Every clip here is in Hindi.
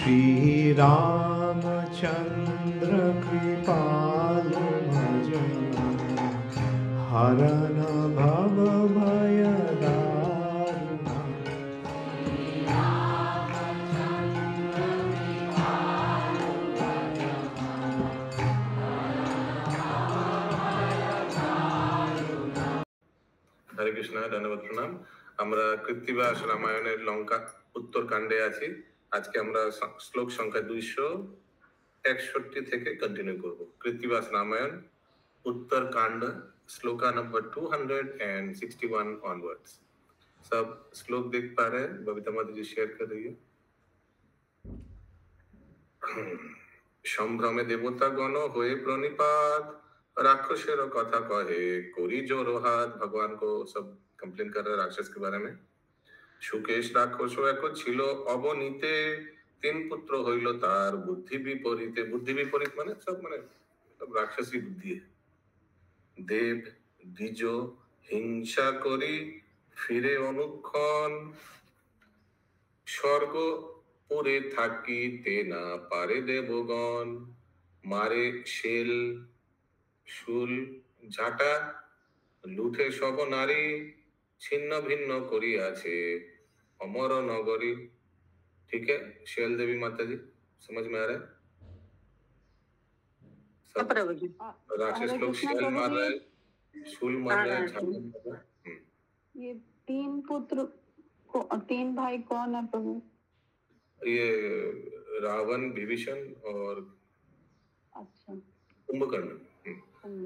श्री रामचंद्र कृपालु भजन हरन भव भय दारुण। हरे कृष्ण धन्यवाद प्रणाम। আমরা কৃত্তিবাস রামায়ণের লঙ্কা উত্তরকাণ্ডে আছি। আজকে আমরা শ্লোক সংখ্যা 261 থেকে কন্টিনিউ করব। কৃত্তিবাস রামায়ণ उत्तरकांड श्लोका नंबर 261 ऑनवर्ड्स। सब श्लोक देख पा रहे हैं? बबीता माता जी शेयर कर रही है। সম্ভ্রমে দেবতাগণ হয়ে প্রণিপাত, রাক্ষসের কথা কহে করি জোরহাত। भगवान को सब कंप्लेन कर रहे राक्षस के बारे में। সুকেশ রাক্ষস এক ছিল অবনীতে, তিন পুত্র হইল তার বুদ্ধি বিপরীতে। বুদ্ধি বিপরীত মানে সব রাক্ষসী বুদ্ধি। দেব দ্বিজ হিংসা করি ফিরে অনুক্ষণ, স্বর্গ পুরে থাকিতে না পারে দেবগণ। মারে শেল শুল ঝাঁটা লুঠে সব নারী, ছিন্ন ভিন্ন করিয়াছে अमर नगरी। ठीक है, शैल देवी माता जी समझ में आ रहा है? सब राक्षस लोग शैल मार रहे हैं, शूल मार रहे हैं, झाड़ू मार रहे हैं। ये तीन पुत्र को, तीन भाई कौन है प्रभु? ये रावण, विभीषण और अच्छा कुंभकर्ण।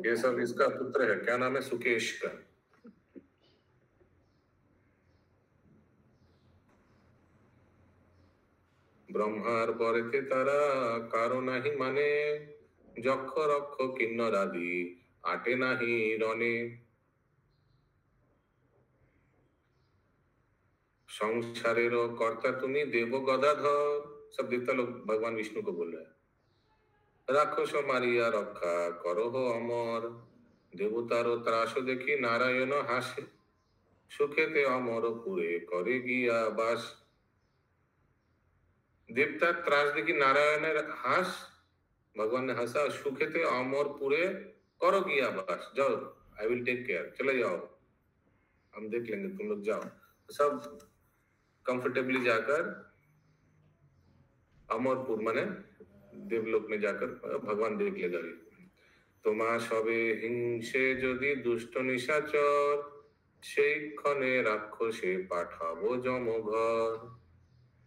ये सब इसका पुत्र है। क्या नाम है? सुकेश का। ব্রহ্মার পরেতে তারা কারো নাহি মানে, যক্ষ রক্ষ কিন্নরাদি আটে নাহি রণে। সংসারেরও কর্তা তুমি দেব গদাধর। सब देवता लोग भगवान विष्णु को बोल रहे हैं। রাক্ষস মারিয়া রক্ষা করহ অমর, দেবতারও ত্রাস দেখি নারায়ণ হাসে। সুখেতে অমর পুরে করে গিয়া বাস। देवता त्रास देखी नारायण हास, भगवान ने हंसा। सुखेते अमर पूरे करो किया बस, जाओ आई विल टेक केयर, चले जाओ हम देख लेंगे, तुम लोग जाओ। सब कंफर्टेबली जाकर अमरपुर माने देवलोक में जाकर भगवान देख लेगा। তোমা সবে হিংসে যদি দুষ্ট নিশাচর, সেই ক্ষণে রাক্ষসে পাঠাবো যমঘর।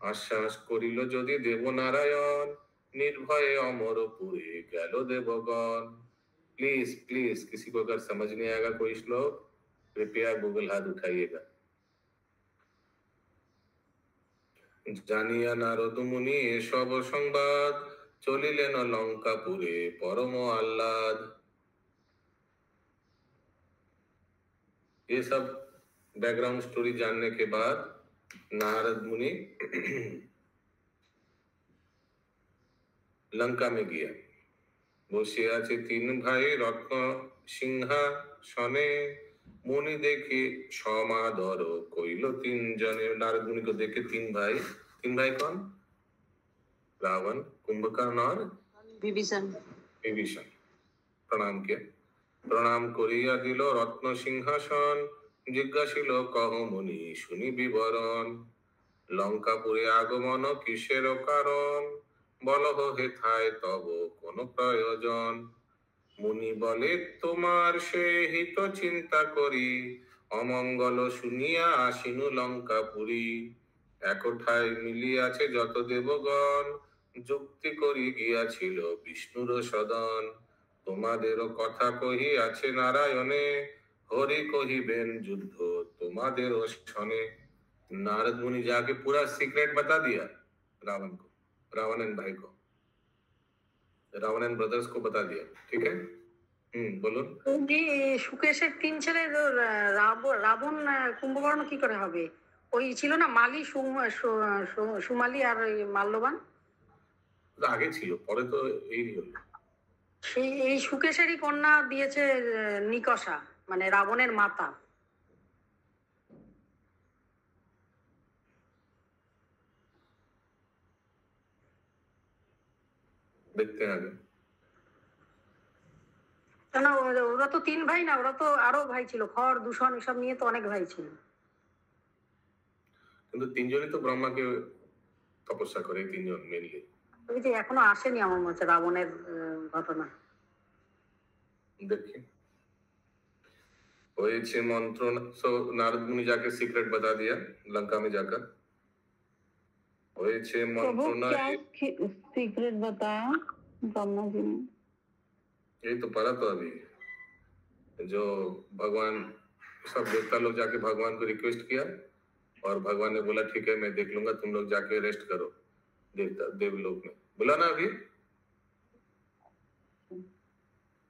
आश्वास करिल यदि देवनारायण, निर्भय अमरपुरे गैल देवगण। प्लीज प्लीज किसी को अगर समझ नहीं आएगा कोई श्लोक, कृपया गूगल हाथ उठाइएगा। জানিয়া নারদ মুনি এসব সংবাদ, চলিলেন লঙ্কাপুরে परम आह्लाद। ये सब बैकग्राउंड स्टोरी जानने के बाद नारद मुनि लंका में गया। বসে আছে তিন ভাই রত্ন সিংহাসনে, मुनि देखे समादर कइल तीन जने। नारद मुनि को देखे तीन भाई। तीन भाई कौन? रावण, कुंभकर्ण और विभीषण। विभीषण प्रणाम किया। प्रणाम करिया दिल रत्न सिंहासन, जिज्ञासिल कह मुनि শুনি বিবরণ। লঙ্কাপুরে আগমন কিসের কারণ, বলহ হেথায় তব কোন প্রয়োজন। মুনি বলে তোমার সে হিত চিন্তা করি, অমঙ্গল শুনিয়া আসিনু লঙ্কাপুরী। একঠায় মিলিয়াছে যত দেবগণ, যুক্তি করি গিয়াছিল বিষ্ণুর সদন। তোমাদেরও কথা কহি আছে নারায়ণে, हरि कहिबेन युद्ध तुम्हादेरो क्षणे। नारद मुनि जाके पूरा सीक्रेट बता दिया रावण को, रावणन भाई को, रावणन ब्रदर्स को बता दिया। ठीक है, बोलो। যে সুকেশের তিন ছেলে রাবণ কুম্ভকর্ণ কি করে হবে? ওই ছিল না মালি, সুমালি আর মাল্যবান। আগে ছিল, পরে তো এই হলো। সেই এই সুকেশেরই কন্যা দিয়েছে নিকষা, মানে রাবণের মাতা। দেখতে हैं आगे। না ওরা তো 3 ভাই না, ওরা তো আরো ভাই ছিল, খড় দূষণ এসব নিয়ে তো অনেক ভাই ছিল। কিন্তু তিনজনই তো ব্রহ্মাকে তপস্যা করে, তিনজন মেনলি। ওই যে এখনো আসেনি আমার মনে হচ্ছে রাবণের ঘটনা। देखिए वही 6 मंत्रों। सो नारद मुनि जाके सीक्रेट बता दिया लंका में जाकर। वही 6 प्रभु मंत्रों ना, क्या सीक्रेट बताया ब्रह्मा जी ने? यही तो पढ़ा तो अभी, जो भगवान, सब देवता लोग जाके भगवान को रिक्वेस्ट किया और भगवान ने बोला ठीक है मैं देख लूंगा, तुम लोग जाके रेस्ट करो देवता देवलोक में, बोला ना अभी।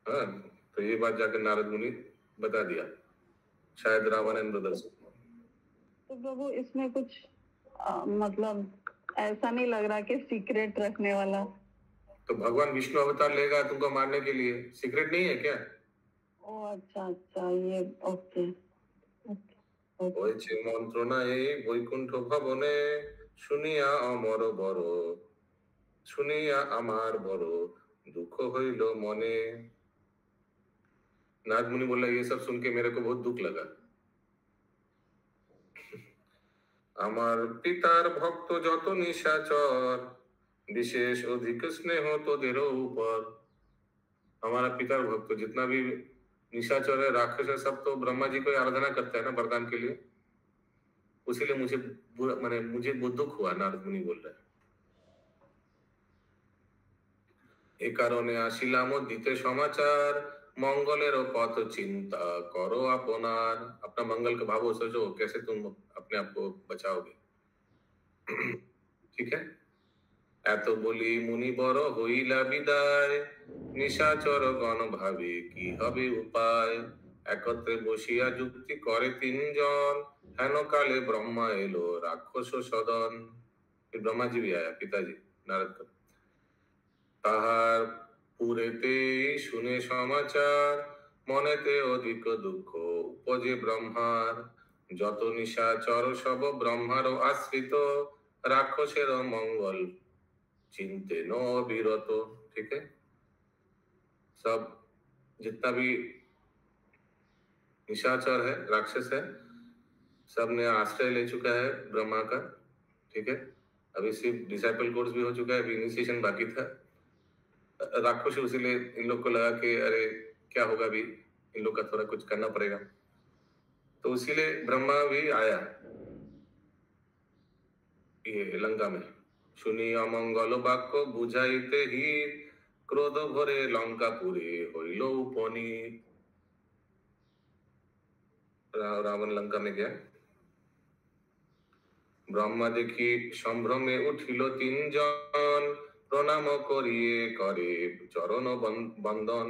हाँ, तो ये बात जाकर नारद मुनि बता दिया, शायद रावण एंड ब्रदर्स। तो प्रभु इसमें कुछ मतलब ऐसा नहीं लग रहा कि सीक्रेट रखने वाला? तो भगवान विष्णु अवतार लेगा तुमको मारने के लिए, सीक्रेट नहीं है क्या? ओ अच्छा अच्छा, ये ओके ওই যে মন্ত্রণায় বৈকুণ্ঠ ভবনে শুনিয়া অমর বড়, শুনিয়া আমার বড় दुख হইল মনে। नारद मुनि बोला ये सब सुन के मेरे को बहुत दुख लगा। আমার পিতার ভক্ত যত নিশাচর विशेष अधिक स्नेह তোদেরও উপর। हमारा पितर भक्त जितना भी निशाचर है, राक्षस है, सब तो ब्रह्मा जी को आराधना करता है ना वरदान के लिए, उसीलिए मुझे बुरा माने मुझे बहुत दुख हुआ, नारद मुनि बोल रहे हैं। এই কারণে আসিলাম দিতে সমাচার, मंगलेरो पथ चिंता करो अपनार। अपना मंगल का भावो सोचो, कैसे तुम अपने आप को बचाओगे। ठीक है। এত বলি মুনি বড় হইলা বিদায়, নিশাচর গণ ভাবে কি হবে উপায়। একত্রে বসিয়া যুক্তি করে তিনজন, হেন কালে ব্রহ্মা এলো রাক্ষস সদন। ब्रह्मा जी भी आया, पिताजी नारद का। তাহার পুরেতে শুনে সমাচার, মনেতে অধিক দুঃখ উপজে ব্রহ্মার। যত নিশাচর সব ব্রহ্মার আশ্রিত, রাক্ষসের মঙ্গল चिंते नो विरत। ठीक है। सब जितना भी निशाचर है, राक्षस है, सब ने आश्रय ले चुका है ब्रह्मा का। ठीक है। अभी सिर्फ डिसाइपल कोर्स भी हो चुका है, अभी इनिशिएशन बाकी था। राक्षस उसीलिए इन लोग को लगा कि अरे क्या होगा, अभी इन लोग का थोड़ा कुछ करना पड़ेगा, तो इसीलिए ब्रह्मा भी आया ये लंका में। শুনি অমঙ্গল বাক্য বুঝাইতে হিত, ক্রোধ ভরে লঙ্কাপুরে হইল উপনীত। রাবণ লঙ্কা में गया। ব্রহ্মা দেখি সম্ভ্রমে উঠিল তিনজন, প্রণাম করিয়ে করে চরণ বন্দন।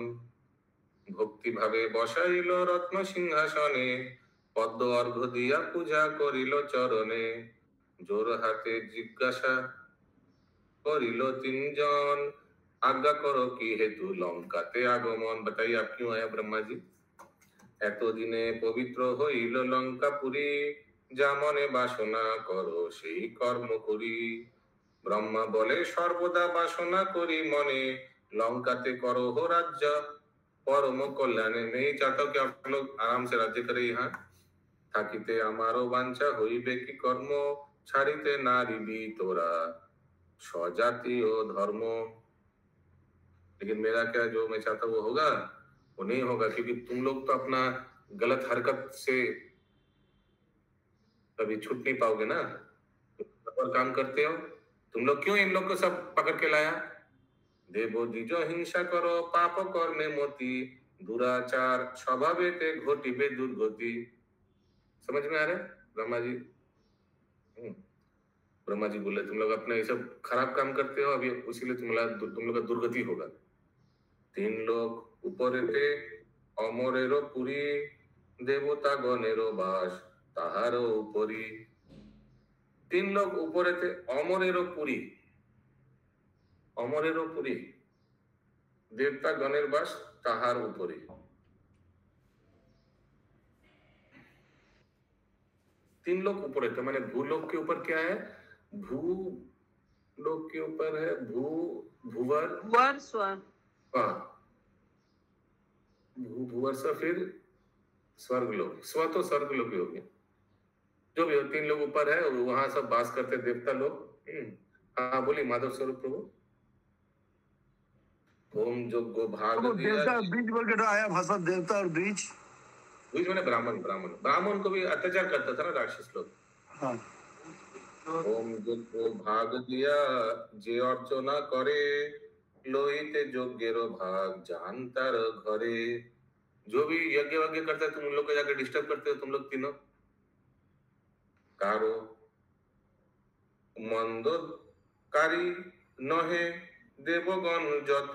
ভক্তি ভাবে বসাইল রত্ন সিংহাসনে, পদ্ম অর্ঘ্য দিয়া পূজা করিল চরণে। জোর হাতে জিজ্ঞাসা করিল তিনজন, आज्ञा करो की हेतु लंकाते আগমন। बताइए आप क्यों आया ब्रह्मा जी। এত দিনে পবিত্র হইল লঙ্কাপুরী, যা মনে বাসনা করো সেই কর্ম করি। ब्रह्मा बोले सर्वदा बासना करी मने, लंकाते करो हो राज्य परम कल्याणे। नहीं चाहता कि आप लोग आराम से राज्य करे यहाँ, থাকিতে আমারও বাঞ্ছা হইবে কি কর্ম, ছাড়িতে নারিবি তোরা स्वजातीय धर्म। लेकिन मेरा क्या जो मैं चाहता वो होगा, वो नहीं होगा, क्योंकि तुम लोग तो अपना गलत हरकत से कभी छूट नहीं पाओगे ना, और काम करते हो तुम लोग। क्यों इन लोग को सब पकड़ के लाया। देवो द्विज हिंसा करो पाप कर्मे मोती, दुराचार स्वभावेते घटिबे दुर्गति। समझ में आ रहा है ब्रह्मा जी। ब्रह्मा जी बोले तुम लोग अपने ये सब खराब काम करते हो, अभी उसीलिए तुम लोग का दुर्गति होगा। तीन लोग উপরেতে অমরেরও পুরী, দেবতা গণেরও বাস তাহারও উপরি। তিন লোক উপরেতে অমরেরও পুরী, অমরেরও পুরী, দেবতা গণের বাস তাহার উপরি। तीन लोग ऊपर है, तो मैंने भूलोक के ऊपर क्या है, भू लोक के ऊपर है भूवर वर स्वर हाँ भूवर से फिर स्वर्ग लोक स्व तो स्वर्ग लोक ही हो गया जो भी हो 3 लोग ऊपर है वहां सब वास करते देवता लोग हाँ बोली माधव स्वरूप प्रभु ओम जो गो भाग वो दिया देवता बीज बोल के आया भाषा देवता और बीज बीच में ब्राह्मण को भी अत्याचार करता था ना राक्षस लोग हाँ ओम जो गो भाग दिया जे अर्चना करे लोहिते योग्येरो भाग जानतार घरे जो भी यज्ञ वज्ञ करते हैं तुम उन लोग को जाकर डिस्टर्ब करते हो तुम लोग तीनों कारो मंदोदकारी नहे देवगण যত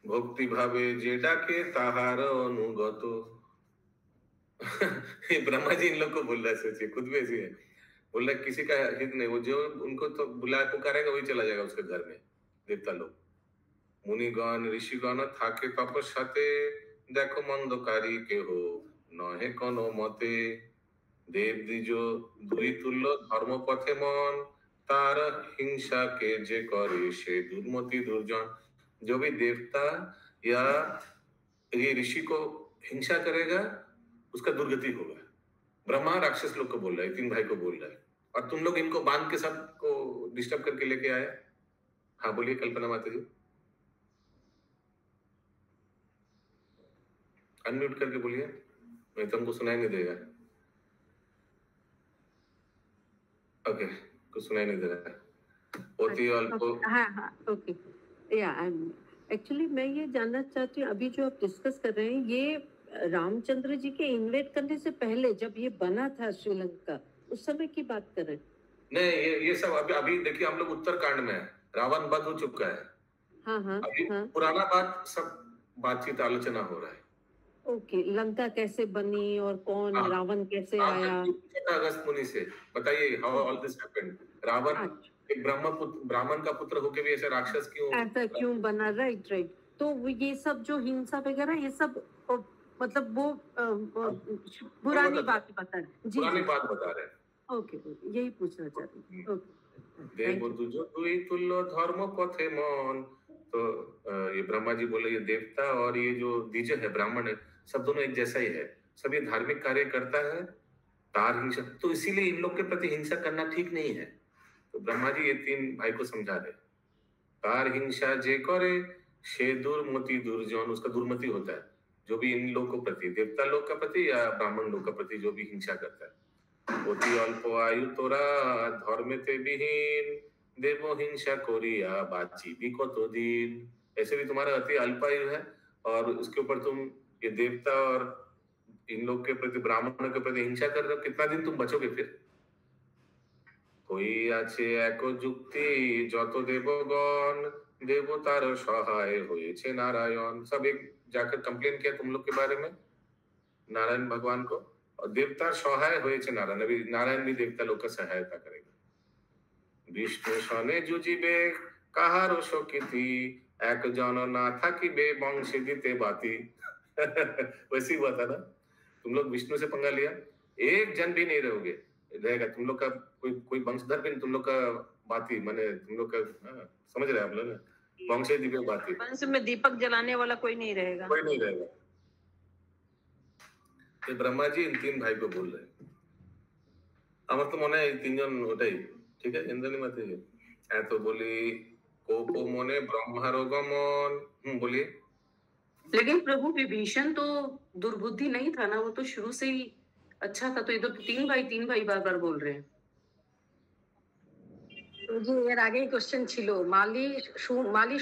भक्ति भावे जे डाके ताहार अनुगत ये ब्रह्मा जी इन लोग को बोल रहा है सोचिए खुद भी ऐसी है बोल रहा किसी का हित नहीं वो जो उनको तो बुला पुकारेगा वही चला जाएगा उसके घर में देवता लोग मुनिगण ऋषिगण थाके तपस्याते देखो मंदकारी के हो नहे कोनो मते देव द्विजो दुई तुल्य धर्म पथे मन तार हिंसा के जे करे से दुर्मति दुर्जन जो भी देवता या ये ऋषि को हिंसा करेगा उसका दुर्गति होगा ब्रह्मा राक्षस लोग को बोल रहा है 3 भाई को बोल रहा है और तुम लोग इनको बांध के सबको डिस्टर्ब करके लेके आए हाँ बोलिए कल्पना माता जी अनम्यूट करके बोलिए नहीं तो हमको सुनाई नहीं देगा ओके कुछ सुनाई नहीं दे रहा होती अल्प हाँ हाँ ओके या एक्चुअली मैं ये जानना चाहती हूँ अभी जो आप डिस्कस कर रहे हैं ये रामचंद्र जी के इन्वेट करने से पहले जब ये बना था श्रीलंका उस समय की बात कर रहे हैं नहीं ये सब अभी देखिए हम लोग उत्तरकांड में है रावण वध हो चुका है हाँ हाँ अभी हाँ पुराना बात सब बातचीत आलोचना हो रहा है ओके लंका कैसे बनी और कौन हाँ। रावण कैसे आया अगस्त मुनि से बताइए how all this happened Ravana एक ब्राह्मण का पुत्र होके भी ऐसे राक्षस क्यों ऐसा क्यों बना राइट राइट तो ये सब जो हिंसा वगैरह ये सब मतलब वो पुरानी बात बता रहे हैं पुरानी बात बता रहे हैं ओके यही पूछना चाहती हूँ ओके देव दुजो दुई तुल्य धर्म पथे मन तो ये ब्रह्मा जी बोले ये देवता और ये जो द्विज है ब्राह्मण है सब दोनों एक जैसा ही है सब ये धार्मिक कार्य करता है तार हिंसा तो इसीलिए इन लोग के प्रति हिंसा करना ठीक नहीं है तो ब्रह्मा जी ये 3 भाई को समझा रहे तार हिंसा जे करे से दुर्मति दुर्जन उसका दुर्मति होता है जो भी इन लोग को प्रति देवता लोग का प्रति या ब्राह्मण लोग का प्रति जो भी हिंसा करता है অতি অল্প आयु तोरा धर्मेते विहीन देवो हिंसा कोरिया बाची कत दिन ऐसे भी तुम्हारा अति अल्प आयु है और उसके ऊपर तुम ये देवता और इन लोग के प्रति ब्राह्मणों के प्रति हिंसा कर रहे हो कितना दिन तुम बचोगे फिर कोई আছে এক যুক্তি যত দেবগণ দেবতার সহায় হয়েছে नारायण सब एक जाकर कंप्लेन किया तुम लोग के बारे में नारायण भगवान को और देवता सहाय হয়েছে नारायण अभी नारायण भी देवता लोग का सहायता करेगा विष्णु सने जुजिबे কাহার শক্তিতি একজন না থাকিবে বংশে দিতে বাতি वैसे ही हुआ था ना तुम लोग विष्णु से पंगा लिया एक जन भी नहीं रहोगे रहेगा तुम लोग का कोई वंशधर भी तुम लोग का बाती माने तुम लोग का समझ रहे हैं आप लोग ना वंशे दिव्य बाती वंश में दीपक जलाने वाला कोई नहीं रहेगा तो ब्रह्मा जी इन 3 भाई को बोल रहे हैं আমার তো মনে হয় 3 জন ওটাই ঠিক আছে ইন্দ্রাণী মাতে এত বলি কোপ মনে ব্রহ্মার গমন बोलिए लेकिन प्रभु विभीषण तो दुर्बुद्धि नहीं था ना वो तो शुरू से ही अच्छा था तो इधर 3 भाई बार बार बोल रहे हैं জি এর আগেই কোশ্চেন ছিল মালি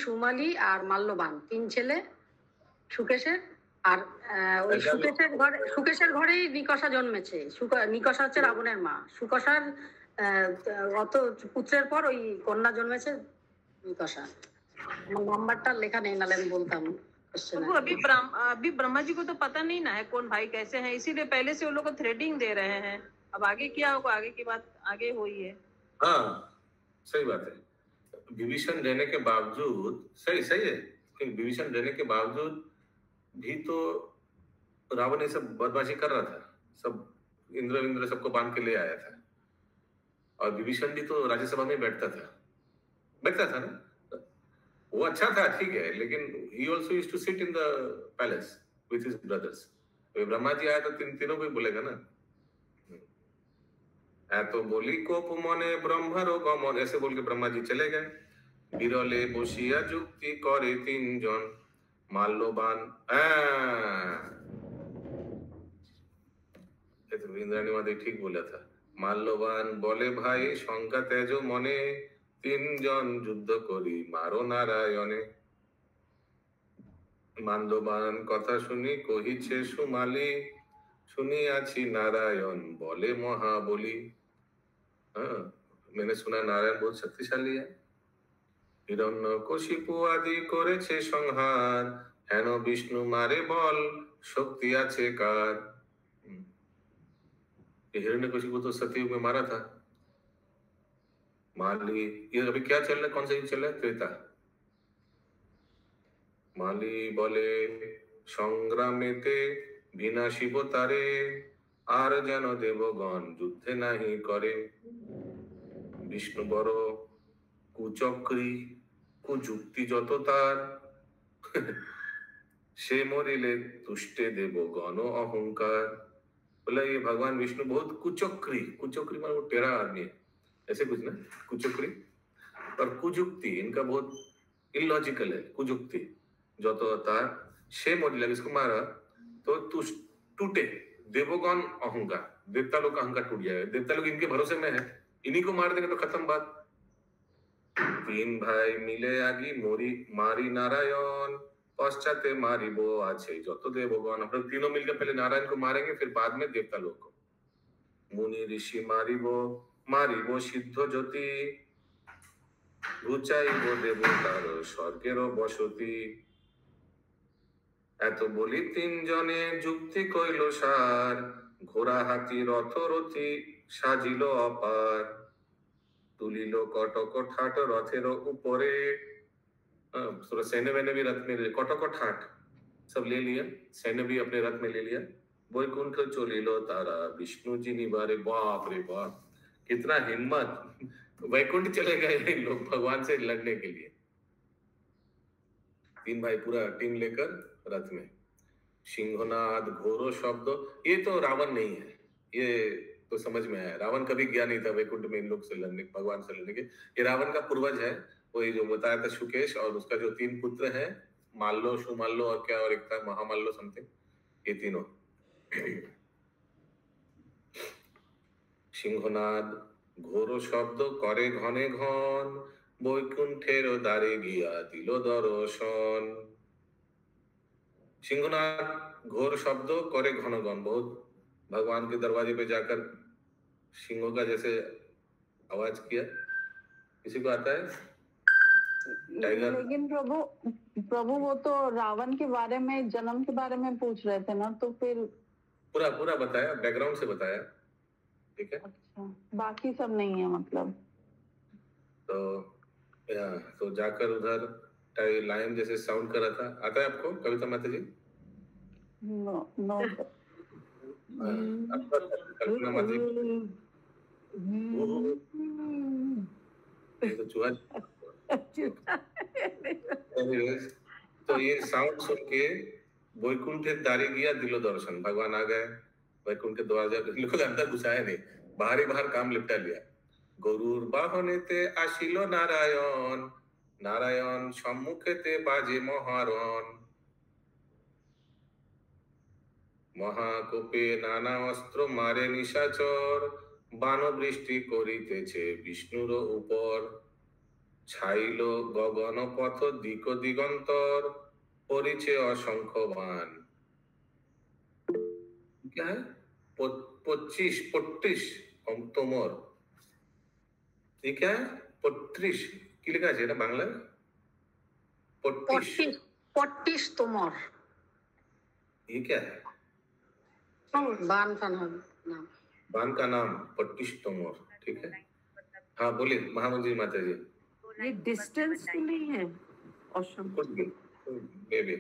সুমালি আর মাল্যবান 3 ছেলে সুকেশের আর ওই সুকেশের ঘরেই নিকষা জন্মেছে নিকষা হচ্ছে রাবণের মা সুকষার অত পুত্রের পর ওই কন্যা জন্মেছে নিকষা নাম্বারটা লেখা নেই নালে আমি বলতাম तो अभी ब्रह्मा जी को तो पता नहीं ना है कौन भाई कैसे हैं इसीलिए पहले से वो लोग को थ्रेडिंग दे रहे हैं अब आगे क्या होगा आगे की बात आगे हुई है हाँ सही बात है विभीषण रहने के बावजूद सही है क्योंकि विभीषण रहने के बावजूद भी तो रावण ये सब बदमाशी कर रहा था सब इंद्र सबको बांध के ले आया था। और विभीषण जी तो राज्यसभा में बैठता था ना, वो अच्छा था, ठीक है, लेकिन he also used to sit in the palace with his brothers। Brahma ji आया तो तीनों को बोलेगा ना। तो बोली कोप मने ब्रह्मारो गमन, ऐसे बोल के ब्रह्मा जी चले गए। बिरले बसिया जुक्ति करे तीनजन माल्यवान। तो इंद्राणी माता ठीक बोला था। माल्यवान बोले भाई शंका तेजो मने तीनजन युद्ध करी मारो नारायणे। माल्यवान कथा सुनी कहिछे सुमाली শুনিয়াছি नारायण बोले महाबली। हाँ, मैंने सुना नारायण बहुत शक्तिशाली है। हिरण्यकशिपु आदि करेছে সংহার, হেন বিষ্ণু মারে বল शक्ति আছে কার। हिरण्यकशिपु तो सतयुग में मारा था। माली, ये अभी क्या चल रहा है, कौन सा युग चल रहा है? त्रेता। माली बोले संग्रामेते बिना शिव तारे আর যেন দেবগণ যুদ্ধে নাহি করে। বিষ্ণু বড় কুচক্রী কুযুক্তি যত তার, সে মরিলে তুষ্টে দেবগণ अहंकार। बोला ये भगवान विष्णु बहुत कुचक्री, कुचक्री मतलब वो टेढ़ा आदमी है, ऐसे कुछ ना, कुचक्री। और कुजुक्ति इनका बहुत इलॉजिकल है। कुजुक्ति जो तो तार से मरिले, इसको मारा तो टूटे देवगण अहंकार, देवता लोग का अहंकार टूट जाएगा। देवता लोग इनके भरोसे में है, इन्हीं को मार देंगे तो खत्म बात। तीन भाई मिले आगी मोरी मारी नारायण, पश्चाते मारिबो आछे যত देवगण। हम लोग तीनों मिलकर पहले नारायण को मारेंगे, फिर बाद में देवता लोग को। मुनि ऋषि मारिबो सिद्ध ज्योति, ঘুচাইবো দেবতার স্বর্গের বসতি। এত বলি তিনজনে যুক্তি কইল সার, ঘোড়া হাতি রথ রথি সাজিল অপার। তুলিল কটক ঠাট রথের উপরে, थोड़ा सैन्य वैन्य भी रथ में ले, कटक ठाट सब ले लिया, सैन्य भी अपने रथ में ले लिया। वैकुंठ चलिलो तारा विष्णु जी निवारे। बाप रे बाप, कितना हिम्मत, वैकुंठ चले गए लोग भगवान से लड़ने के लिए। तीन भाई पूरा टीम लेकर रथ में। सिंहनाद घोरो शब्द, ये तो रावण नहीं है, ये तो समझ में आया। रावण कभी गया नहीं था वैकुंठ में इन लोग से लड़ने, भगवान से लड़ने के। ये रावण का पूर्वज है, वही जो बताया था शुकेश, और उसका जो तीन पुत्र हैं, माल्लो, सुमाल्लो और क्या और एक था महामाल्लो समथिंग, ये तीनों। सिंहनाद घोर शब्द करे घने घन, বৈকুণ্ঠের দ্বারে গিয়া দিল দর্শন। सिंहनाद घोर शब्द करे घन घन, बहुत भगवान के दरवाजे पे जाकर सिंहों का जैसे आवाज किया। किसी को आता है? टाइगर। लेकिन प्रभु वो तो रावण के बारे में, जन्म के बारे में पूछ रहे थे ना, तो फिर पूरा बताया, बैकग्राउंड से बताया, ठीक है। अच्छा, बाकी सब नहीं है मतलब। तो जाकर उधर लायन जैसे साउंड कर रहा था। आता है आपको कविता माता जी? नो कल्पना माता जी तो चूहा। तो ये साउंड सुन के वैकुंठ द्वारे गया दिलो दर्शन, भगवान आ गए वैकुंठ के द्वार। लोग अंदर घुसाए नहीं, बाहर ही बाहर काम निपटा लिया। गरुर बाहनेते आशिलो नारायण, नारायण सम्मुखेते बाजे महारण। महाकोपे नाना अस्त्र मारे निशाचर, बाण बृष्टि करितेছে বিষ্ণুর উপর। ছাইল গগন পথ দিক দিগন্তর, পরিছে অসংখ্য বাণ। क्या है? 25 तोमर। ये क्या है? 35 কি লেখা আছে এটা বাংলায়? 25 तोमर। ये क्या है? बाण का नाम। बाण का नाम 25 तोमर, ठीक है। हाँ बोलिए महामंत्री माता जी। ये डिस्टेंस तो नहीं है औसम कुछ भी बेबी।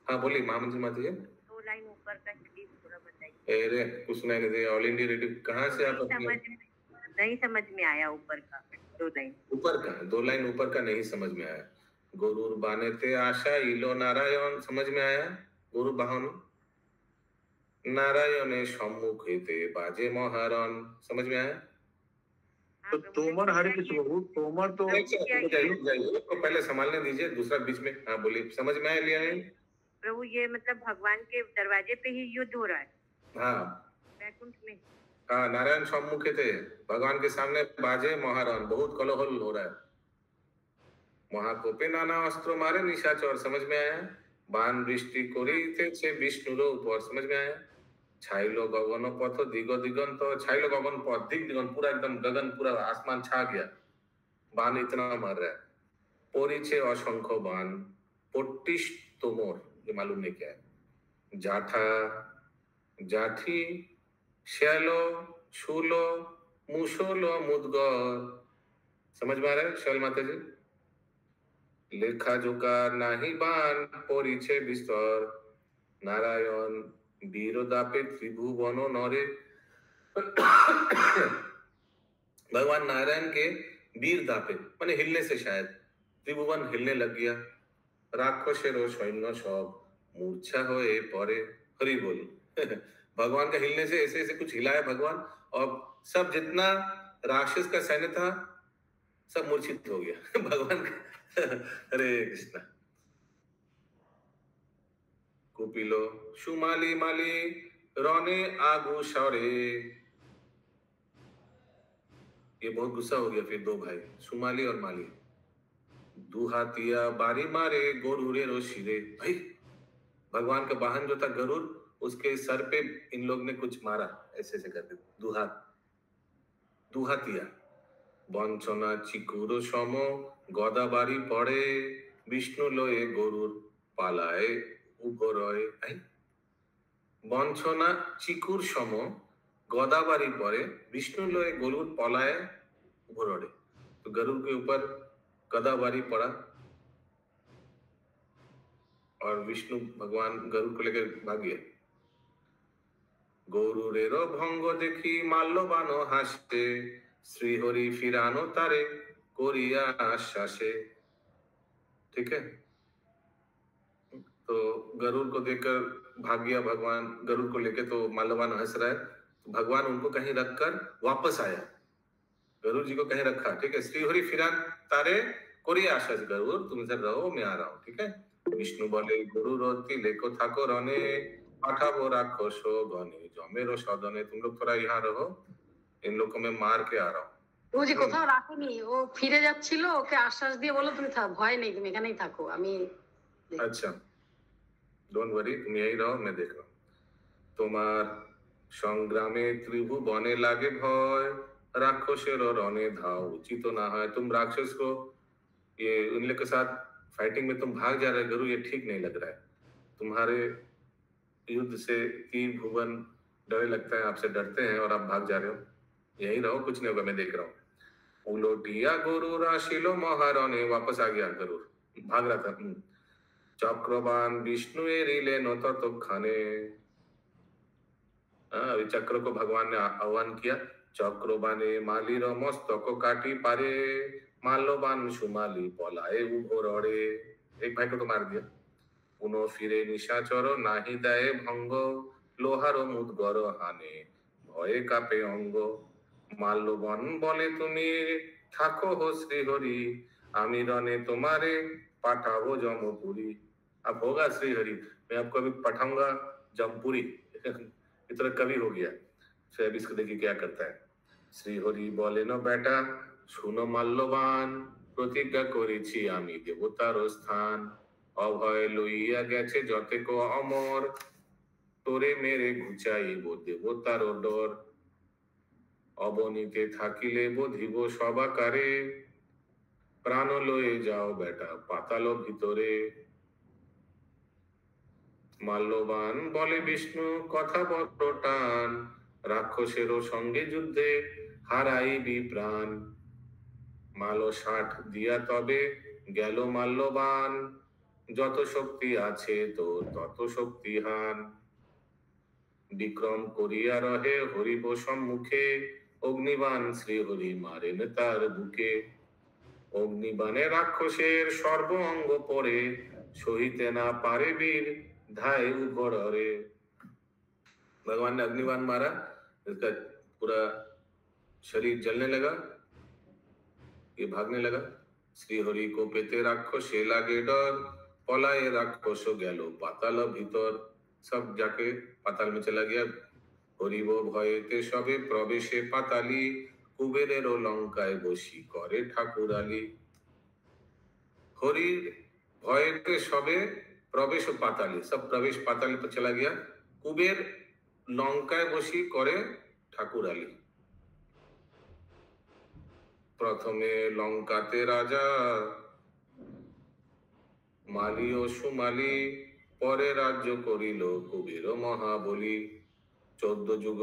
हाँ बोलिए महामंत्री माता जी। 2 लाइन ऊपर का स्लीप थोड़ा बताइए। अरे कुछ नहीं दे। ऑल इंडिया रेडियो कहाँ से आप नहीं समझ में आया ऊपर का 2 लाइन। ऊपर का 2 लाइन ऊपर का नहीं समझ में आया। गुरुर बाने ते आशा इलो नारायण समझ में आया। गुरु बाहन नारायणे सम्मुख हेते बाजे महारण समझ में आया। तो तोमर हर किस प्रभु तोमर तो उसको पहले संभालने दीजिए, दूसरा बीच में। हाँ बोलिए, समझ में आया लिया है प्रभु। ये मतलब भगवान के दरवाजे पे ही युद्ध हो रहा है। हाँ वैकुंठ में। हाँ, नारायण सम्मुख थे, भगवान के सामने बाजे महारण, बहुत कोलाहल हो रहा है। महाकोपे नाना अस्त्र मारे निशाचर समझ में आया। बाण बृष्टि करिते से विष्णुर ऊपर समझ में आया। छाइलो गगन पथ दिग दिगंत, छाइलो गगन पथ दिग दिगंत पूरा एकदम गगन पूरा आसमान छा गया। बाण इतना मार रहा है। परिचे असंख्य बाण पट्टिश तोमर, ये मालूम नहीं क्या है। जाठा जाठी श्यालो शूलो मुशोलो मुदगर समझ में आ रहा है। शैल माता जी लेखा जोका नाही बाण परिचे विस्तर नारायण वीरदापे त्रिभुवन नरे। भगवान नारायण के वीर दापे माने हिलने से शायद त्रिभुवन हिलने लग गया। राक्षसेरो सैन्य सब मूर्छा होए परे। हरि बोल। भगवान का हिलने से ऐसे ऐसे कुछ हिलाया भगवान, और सब जितना राक्षस का सैन्य था सब मूर्छित हो गया भगवान का। हरे कृष्णा। कुपिलो सुमाली माली रने आगु सरे। ये बहुत गुस्सा हो गया। फिर 2 भाई सुमाली और माली दुहातिया बारी मारे गरुड़े रो शिरे। भाई भगवान का वाहन जो था गरुड़, उसके सर पे इन लोग ने कुछ मारा, ऐसे ऐसे करके दुहातिया। बंचना चिकुरो सम गदा बारी पड़े विष्णु लोए गरुड़ पालाए उभो रहे। बंचना चिकुर सम गदा बारी पड़े विष्णु लोए गरुड़ पलाए उभो रहे। तो गरुड़ के ऊपर गदा बारी पड़ा और विष्णु भगवान गरुड़ को लेकर भाग गया। गरुड़ेरो भंग देखी माल्यवान हासते श्रीहरि फिरानो तारे कोरिया आश्वासे। ठीक है, तो गरुड़ को देखकर भाग गया भगवान गरुड़ को लेकर। तो माल्यवान हंस रहा है, तो भगवान उनको कहीं रखकर वापस आया। गरुड़ जी को कहीं रखा। ठीक है, श्रीहरि फिरान तारे कोरिया आश्वास। गरुड़ तुम इधर रहो, मैं आ रहा हूँ। ठीक है, विष्णु बोले गरुड़ लेको थाको रने पाठाबो राक्षसो गने जमेरो सदने। तुम लोग थोड़ा यहाँ रहो, इन लोग को मैं मार के आ रहा हूँ। ও যে কোথাও রাখেনি, ও ফিরে যাচ্ছিল, ওকে আশ্বাস দিয়ে বলো তুমি ভয় নেই, তুমি এখানেই থাকো, আমি। अच्छा डोंट वरी, तुम यही रहो, मैं देख रहा हूँ। তোমার সংগ্রামে ত্রিভুবনে লাগে ভয় राक्षसेर रणे धाव उचित ना है। तुम राक्षस को ये उन लोग के साथ फाइटिंग में तुम भाग जा रहे गरु, ये ठीक नहीं लग रहा है। तुम्हारे युद्ध से तीन भुवन डरे लगता है, आपसे डरते हैं और आप भाग जा रहे हो। यही रहो, कुछ नहीं होगा, मैं देख रहा हूँ। उलोटिया गरु राशिलो महारणे, वापस आ गया गरुड़, भाग रहा था। चक्रबान विष्णु एरिले नोता तो खाने। अभी चक्र को भगवान ने आह्वान किया। चक्रबाने मालीर मस्तक काटी पारे माल्यवान सुमाली पलाए उभो रड़े। एक भाई को तो मार दिया। पुनः फिरे निशाचर नाही दाए भंग लोहार मुदगर हाने भये कापे अंग। माल्यवान बोले तुमी थाको हो श्रीहरि आमी रने तुम्हारे पाठाओ जमपुरी। अब होगा श्रीहरि, मैं आपको अभी पठाऊंगा जमपुरी। इतना कवि हो गया। फिर अब इसको देखिए क्या करता है। श्रीहरि बोले न बेटा सुनो माल्यवान प्रतिज्ञा करेছি আমি দেবতার স্থান অভয় লইয়া গেছে যতেক অমর তোরে মেরে ঘুচাইব দেবতার ডর অবনীতে থাকিলে বোধিব সবাকারে প্রাণ লয়ে যাও বেটা পাতাল ভিতরে। মাল্যবান বলে বিষ্ণু কথা বড় টান রাক্ষসেরও সঙ্গে যুদ্ধে হারাইবি প্রাণ। মালো 60 দিয়া তবে গেল মাল্যবান যত শক্তি আছে তোর তত শক্তিহান। বিক্রম করিয়া রহে হরিব সম্মুখে, অগ্নিবাণ শ্রীহরি মারেন তার বুকে। অগ্নিবাণে রাক্ষসের সর্ব অঙ্গ পরে, সহিতে না पारे वीर धाय उभरे। भगवान ने अग्निबाण मारा, इसका पूरा शरीर जलने लगा, ये भागने लगा। श्रीहरि को पेते राक्षसे लागे डर, पलाए राक्षस गेलो पाताल भीतर। सब जाके पाताल में चला गया। हरिब भयते सबे प्रवेशे पाताली, कुबेरेरो लंकाय बसी करे ठाकुराली। हरि भयते सबे प्रवेश पाताली, सब प्रवेश पाताली पर चला गया। कुबेर लंकाय बसी करे ठाकुराली। प्रथमे लंकाते राजा माली ओ सुमाली, परे राज्य करिल कुबेर महाबली। 14 जुग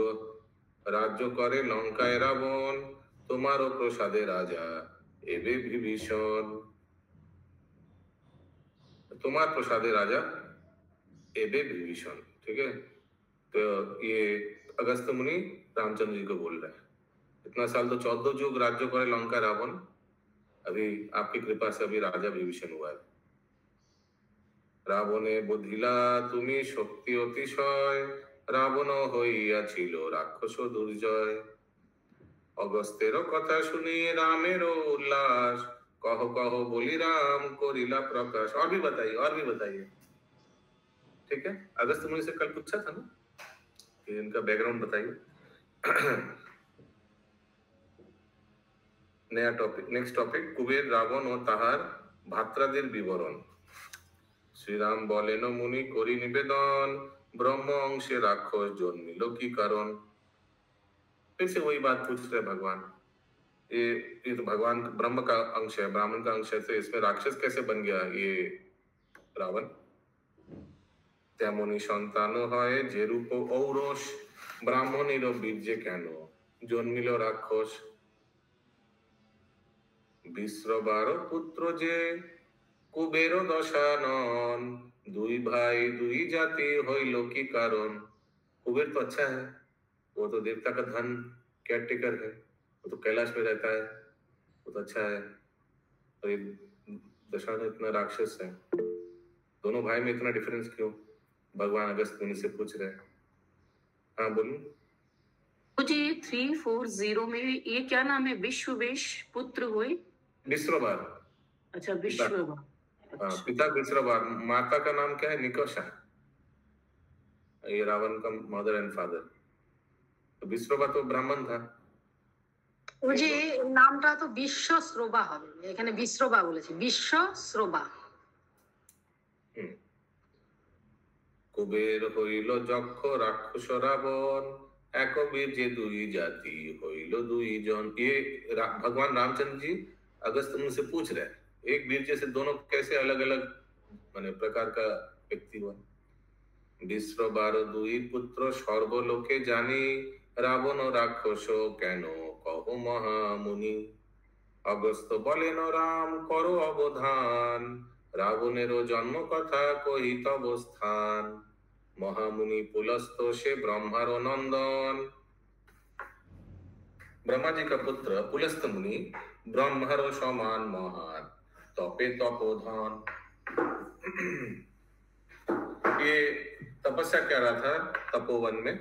राज्य करे लंकाय रावण, तुम्हारो प्रसादे राजा एबे विभीषण। तुम्हार प्रसादे राजा एबे विभीषण, ठीक है। तो ये अगस्त्य मुनि रामचंद्र जी को बोल रहे हैं। इतना साल तो 14 जुग राज्य करे लंका रावण, अभी आपकी कृपा से अभी राजा विभीषण हुआ है। रावणे बुद्धिला तुमी शक्ति अतिशय, रावण हইয়াছিল রাক্ষস দুর্জয়। अगस्तेर कथा सुनी रामेरो उल्लास, कहो कहो बोली राम कोरिला प्रकाश। और भी बताइए, और भी बताइए, ठीक है। अगस्त मुनि से कल पूछा था ना कि इनका बैकग्राउंड बताइए। नया topic, next topic, Kubera Ravana और ताहार भात्रादिर विवरण। श्री राम बोलेन मुनि करी निवेदन, ब्रह्म अंशे राक्षस जन्मिल की कारण। फिर से वही बात पूछ रहे भगवान। ये तो भगवान ब्रह्म का अंश है, ब्राह्मण का अंश है, तो इसमें राक्षस कैसे बन गया ये रावण। तेमनी सन्तान है जे रूप औरस, ब्राह्मणेर बीर्जे केन जन्मिल राक्षस। विश्रवार पुत्र जे कुबेर दशानन, दुई भाई दुई जाति हईल की कारण। कुबेर तो अच्छा है, वो तो देवता का धन केयरटेकर है, वो तो कैलाश में रहता है, वो तो अच्छा है। और ये दशानन इतना राक्षस है, दोनों भाई में इतना डिफरेंस क्यों, भगवान अगस्त मुनि से पूछ रहे हैं। हाँ बोलिए। मुझे 340 में ये क्या नाम है, विश्ववेश पुत्र हुए, विश्रवार। अच्छा विश्ववार। हाँ, पिता विश्रवार, माता का नाम क्या है, निकषा। ये रावण का मदर एंड फादर। तो विश्रवा तो ब्राह्मण था। ও যে নামটা তো বিশ্বশ্রবা হবে, এখানে বিশ্রবা বলেছে, বিশ্বশ্রবা। কুবের হইল যক্ষ রাক্ষস রাবণ, এক বীর্যে দুই জাতি হইल দুই জন। ये भगवान रामचंद्र जी अगस्त मुनि से पूछ रहे हैं, एक बीर्जे से दोनों कैसे अलग अलग माने प्रकार का व्यक्ति हुआ। विश्रवार दुई पुत्र सर्वलोके जानी, रावण राक्षस केन कहो महामुनि। अगस्त बोलेन राम करो अवधान, रावणेरो जन्म कथा कहित अवस्थान। महामुनि पुलस्त से ब्रह्मारो नंदन, ब्रह्मा जी का पुत्र पुलस्त मुनि ब्रह्मारो समान महान, तपे तपोधन। ये तपस्या क्या रहा था तपोवन में,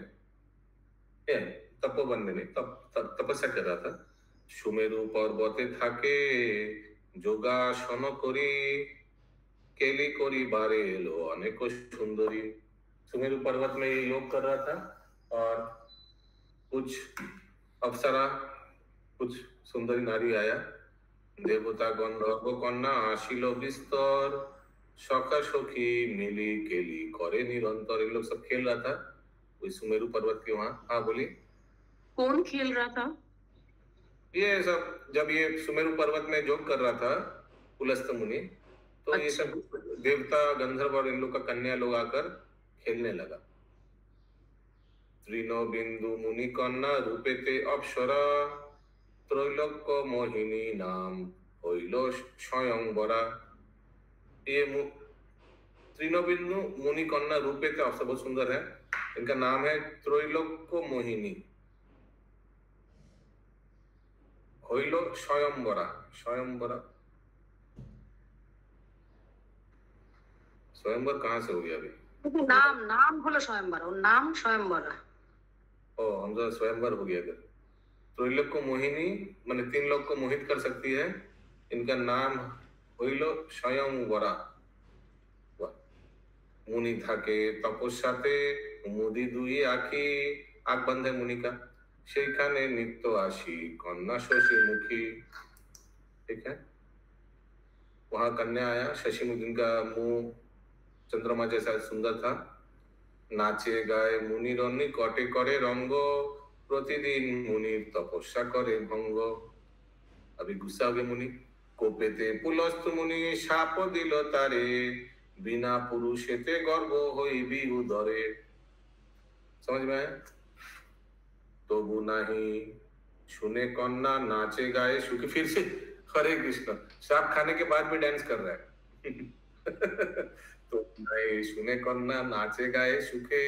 तपोवन में नहीं, तपस्या कर रहा था। सुमेरु पर्वते थाके যোগাসন করি, केली कोरी बारे लो अनेक सुंदरी। सुमेरु पर्वत में ये योग कर रहा था और कुछ अप्सरा, कुछ सुंदरी नारी आया। देवता गंधर्व कन्या आशिल विस्तर, सखा सखी मिली केली करे निरंतर। इन लोग सब खेल रहा था वही सुमेरु पर्वत के वहां। हाँ बोलिए। कौन खेल रहा था? ये सब जब ये सुमेरु पर्वत में योग कर रहा था पुलस्त मुनि, तो ये सब देवता गंधर्व और इन लोग का कन्या लोग आकर खेलने लगा। त्रिनो बिंदु मुनि कन्या रूपेते अप्सरा, त्रैलोक्य मोहिनी नाम होइलो स्वयंवरा। ये तृणबिंदु मुनि कन्या रूपे का अवसर बहुत सुंदर है। इनका नाम है त्रैलोक्य मोहिनी, হইল स्वयंवरा। स्वयंवरा, स्वयंवर कहाँ से हो गया अभी? नाम नाम হলো স্বয়ম্বর, ওর নাম স্বয়ম্বরা। ओ हम तो स्वयंवर हो गया इधर। त्रैलोक्य मोहिनी माने 3 लोक को मोहित कर सकती है। इनका नाम হইল स्वयंवरा। मुनि থাকে তপস্যাতে, মুদি দুই আঁখি, आंख बंद है मुनि का, সেখানে নিত্য আসি कन्या शशि मुखी। ठीक है, वहां कन्या आया, शशि मुखी, जिनका मुंह चंद्रमा जैसा सुंदर था। नाचे गाए मुनिर निकटे करे रंग, प्रतिदिन मुनिर तपस्या करे भंग। अभी गुस्सा हो गए मुनि। कोपेते पुलस्त मुनि शाप दिल तारे, बिना पुरुषेते गर्भ होइबी उदरे। समझ में आया? तबु नहीं सुने कन्या नाचे गाए सुखी। फिर से हरे कृष्ण, शाप खाने के बाद भी डांस कर रहा है। तो नहीं सुने कन्या नाचे गाए सुखे,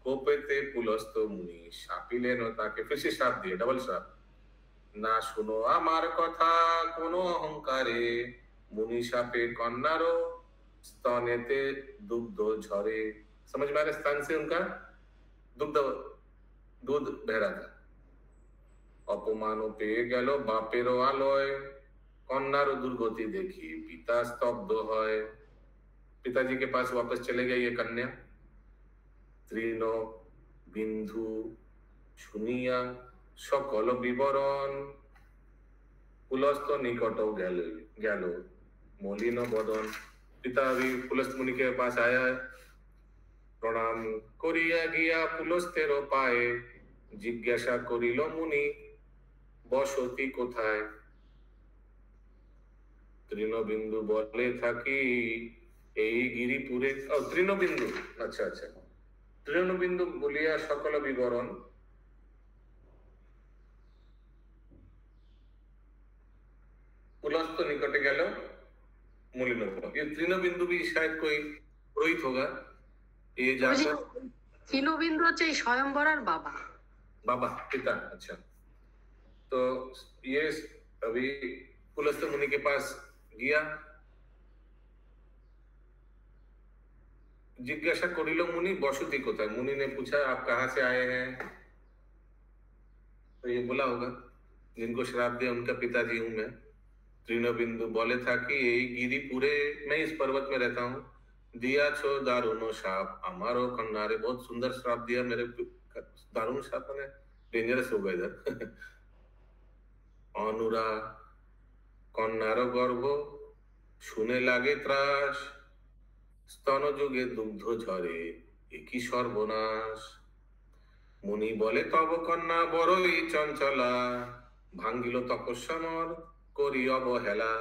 कोपेते पुलस्त मुनि शापिले न ताके। फिर से शाप दिए, डबल शाप। ना सुनो आमार कथा कोनो अहंकारे, मुनि शापे कन्यारो स्तनेते दुग्ध झरे। समझ में आ रहा? स्तन से उनका दूध बह रहा था। अपमान पेये गेलो बापेरो आलोय, कन्यारो दुर्गति देखी पिता स्तब्ध হয়। पिताजी के पास वापस चले गए ये कन्या। तृण बिंदु শুনিয়া সকল বিবরণ, पुलस्त निकट गैलो मलिन बदन। पिता अभी पुलस्त मुनि के पास आया है। प्रणाम करिया गिया पुलस्तेर पाए, जिज्ञासा करिल मुनि बसती कोथाय। तृणबिंदु बोले থাকি এই গিরিপুরে। তৃণবিন্দু, আচ্ছা আচ্ছা, তৃণবিন্দু বলিয়া সকল বিবরণ। पुलस्त निकट गैलो मलिन बदन। ये तृणबिंदु भी शायद कोई पुरोहित होगा। ये जाकर তৃণবিন্দু হচ্ছে এই স্বয়ম্বরার বাবা। बाबा पिता, अच्छा। तो ये अभी पुलस्त मुनि के पास गया। जिज्ञासा करिलो मुनि बसती कोथाय। मुनि ने पूछा आप कहाँ से आए हैं? तो ये बोला होगा जिनको श्राप दिया उनका पिताजी हूं मैं। तृणबिंदु बोले था कि यही गिरिपुरे, मैं इस पर्वत में रहता हूँ। दिया छो दारुणो शाप अमारो कन्यारे, बहुत सुंदर श्राप दिया मेरे। दारुण शाप ने डेंजरस हो गए इधर। अनुरा कन्यारो गर्भ শুনে লাগে ত্রাস, স্তন যুগে দুগ্ধ ঝরে একই সর্বনাশ। মুনি বলে তব কন্যা বড়ই চঞ্চলা, ভাঙ্গিল তপস্যা মর করি অবহেলা।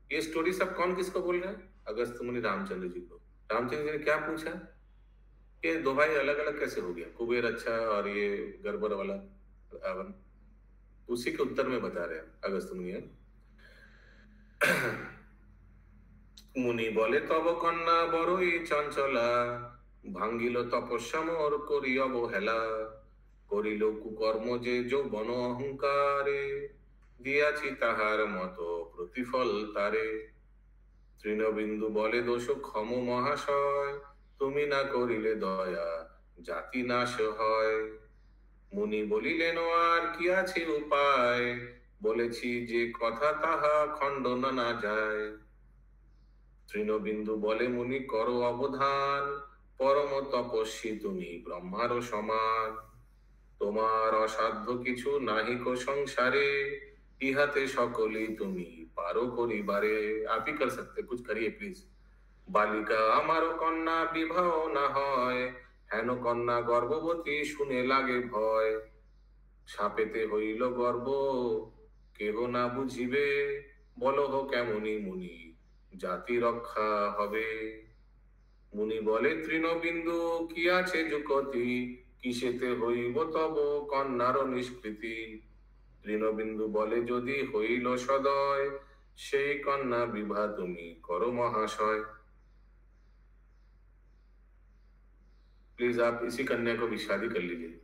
ये स्टोरी सब कौन किसको बोल रहा है? अगस्त्य मुनि रामचंद्र जी को। रामचंद्र जी ने क्या पूछा? ये दो भाई अलग अलग कैसे हो गया? कुबेर अच्छा और ये गड़बड़ वाला रावण। उसी के उत्तर में बता रहे हैं अगस्त्य मुनि। मुनि बोले तब कन्या बड़ई चंचला, भांगिल तपस्या मोर करी अवहेला। करिल कुकर्म जे যৌবন অহংকারে, দিয়াছি তাহার মতো প্রতিফল তারে। তৃণবিন্দু বলে দোষ ক্ষম মহাশয়, তুমি না করিলে দয়া জাতি নাশ হয়। মুনি বলিলেন আর কি আছে উপায়, বলেছি যে কথা তাহা খণ্ডন না যায়। তৃণবিন্দু বলে মুনি করো অবধান, পরম তপস্বী তুমি ব্রহ্মার সমান। তোমার অসাধ্য কিছু নাহিক সংসারে, ইহাতে সকলেই তুমি পারো করিবারে। आप ही कर सकते, कुछ करिए प्लीज। बालिका আমারও কন্যা বিবাহ না হয়, হেন কন্যা গর্ভবতী শুনে লাগে ভয়। সাপেতে হইল গর্ভ কেহ না বুঝিবে, বলহ কেমনি মুনি জাতি রক্ষা হবে। মুনি বলে তৃণবিন্দু কি আছে যুকতি, কিসেতে হইব তব কন্যার নিষ্কৃতি। তৃণবিন্দু বলে যদি হইল সদয়, সেই কন্যা বিবাহ তুমি করো মহাশয়। प्लीज आप इसी कन्या को भी शादी कर लीजिए।